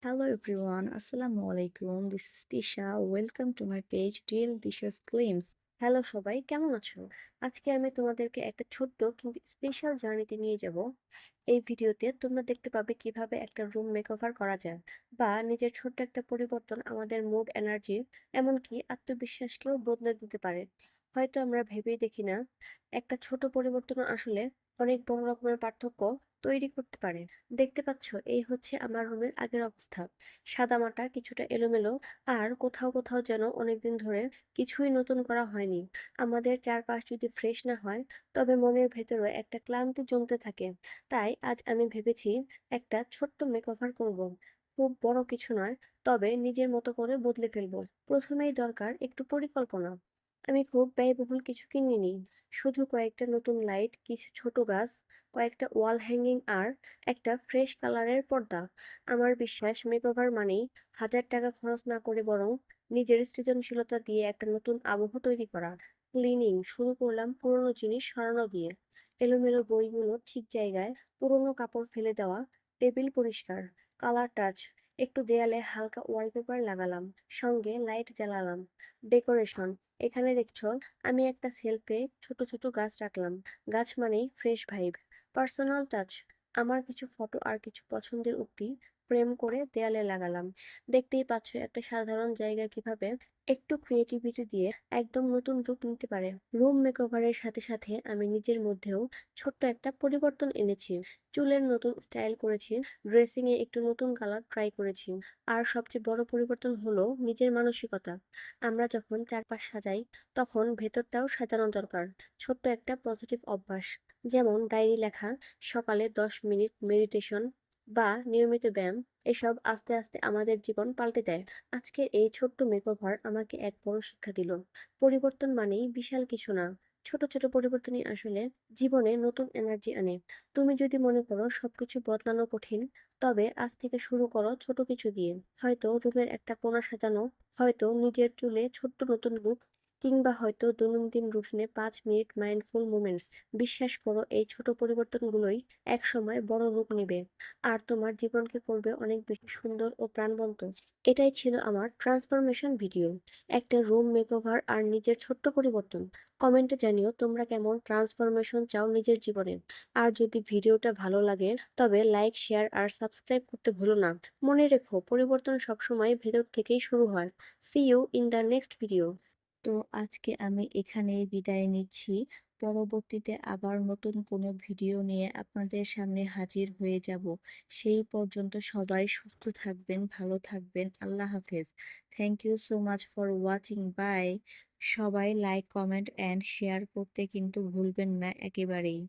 Hello everyone, Assalamu alaikum. This is Tisha. Welcome to my page Delicious Claims. Hello সবাই, কেমন আছো? আজকে আমি তোমাদেরকে একটা ছোট্ট কিন্তু স্পেশাল জার্নিতে নিয়ে যাব। এই ভিডিওতে তোমরা দেখতে পাবে কিভাবে একটা রুম মেকওভার করা যায়, বা নিজের ছোট্ট একটা পরিবর্তন আমাদের মুড, এনার্জি, এমনকি আত্মবিশ্বাসকেও বদলে দিতে পারে। হয়তো আমরা ভেবেই দেখি না, একটা ছোট পরিবর্তন আসলে অনেক বড় রকমের পার্থক্য তৈরি করতে পারে। দেখতে পাচ্ছ, এই হচ্ছে আমার রুমের আগের অবস্থা। সাদামাটা, কিছুটা এলোমেলো, আর কোথাও কোথাও যেন অনেকদিন ধরে কিছুই নতুন করা হয়নি। আমাদের চারপাশ যদি ফ্রেশ না হয়, তবে মনের ভেতরে একটা ক্লান্তি জমতে থাকে। তাই আজ আমি ভেবেছি একটা ছোট্ট মেকওভার করব। খুব বড় কিছু নয়, তবে নিজের মতো করে বদলে ফেলবো। প্রথমেই দরকার একটু পরিকল্পনা। আমি খুব ব্যয়বহুল কিছু কিনিনি। শুধু কয়েকটা নতুন লাইট, কিছু ছোট গাছ, কয়েকটা ওয়াল হ্যাঙ্গিং, আর একটা ফ্রেশ কালারের পর্দা। আমার বিশ্বাস, মেকওভার মানেই হাজার টাকা খরচ না করে বরং নিজের সৃজনশীলতা দিয়ে একটা নতুন আবহ তৈরি করা। ক্লিনিং শুরু করলাম পুরোনো জিনিস সরানো দিয়ে। এলোমেলো বইগুলো ঠিক জায়গায়, পুরোনো কাপড় ফেলে দেওয়া, টেবিল পরিষ্কার। কালার টাচ, একটু দেয়ালে হালকা ওয়ালপেপার লাগালাম, সঙ্গে লাইট জ্বালালাম। ডেকোরেশন, এখানে দেখছো আমি একটা সেলফে ছোট ছোট গাছ রাখলাম। গাছ মানেই ফ্রেশ ভাইব। পার্সোনাল টাচ, আমার কিছু ফটো আর কিছু পছন্দের উক্তি ফ্রেম করে দেয়ালে লাগালাম। দেখতেই পাচ্ছ একটা সাধারণ জায়গা কিভাবে একটু ক্রিয়েটিভিটি দিয়ে একদম নতুন রূপ নিতে পারে। রুম মেকওভারের সাথে সাথে আমি নিজের মধ্যেও ছোট্ট একটা পরিবর্তন এনেছি। চুলের নতুন স্টাইল করেছি, ড্রেসিং এ একটু নতুন কালার ট্রাই করেছি। আর সবচেয়ে বড় পরিবর্তন হলো নিজের মানসিকতা। আমরা যখন চারপাশ সাজাই, তখন ভেতরটাও সাজানো দরকার। ছোট্ট একটা পজিটিভ অভ্যাস, যেমন ডায়েরি লেখা, সকালে 10 মিনিট মেডিটেশন, বা নিয়মিত ব্যায়াম, এসব আস্তে আস্তে আমাদের জীবন পাল্টে দেয়। আজকের এই ছোট্ট মেকওভার আমাকে এক বড় শিক্ষা দিল। পরিবর্তন মানেই বিশাল কিছু না, ছোট ছোট পরিবর্তনই আসলে জীবনে নতুন এনার্জি আনে। তুমি যদি মনে করো সবকিছু বদলানো কঠিন, তবে আজ থেকে শুরু করো ছোট কিছু দিয়ে। হয়তো রুমের একটা কোণা সাজানো, হয়তো নিজের চুলে ছোট্ট নতুন লুক, কিংবা হয়তো দৈনন্দিন রুটিনে 5 মিনিট মাইন্ডফুল মোমেন্টস। বিশ্বাস করো, এই ছোট পরিবর্তনগুলোই একসময় বড় রূপ নেবে, আর তোমার জীবনকে করবে অনেক বেশি সুন্দর ও প্রাণবন্ত। এটাই ছিল আমার ট্রান্সফরমেশন ভিডিও, একটা রুম মেকওভার আর নিজের ছোট্ট পরিবর্তন। কমেন্টে জানিও তোমরা কেমন ট্রান্সফরমেশন চাও নিজের জীবনে। আর যদি ভিডিওটা ভালো লাগে, তবে লাইক, শেয়ার আর সাবস্ক্রাইব করতে ভুলো না। মনে রেখো, পরিবর্তন সবসময় ভেতর থেকেই শুরু হয়। See you in the next video. তো আজকে আমি এখানেই বিদায় নিচ্ছি। পরবর্তীতে আবার নতুন কোনো ভিডিও নিয়ে আপনাদের সামনে হাজির হয়ে যাব। সেই পর্যন্ত সবাই সুস্থ থাকবেন, ভালো থাকবেন। আল্লাহ হাফেজ। Thank you so much for watching. Bye. সবাই লাইক, কমেন্ট অ্যান্ড শেয়ার করতে কিন্তু ভুলবেন না একেবারেই।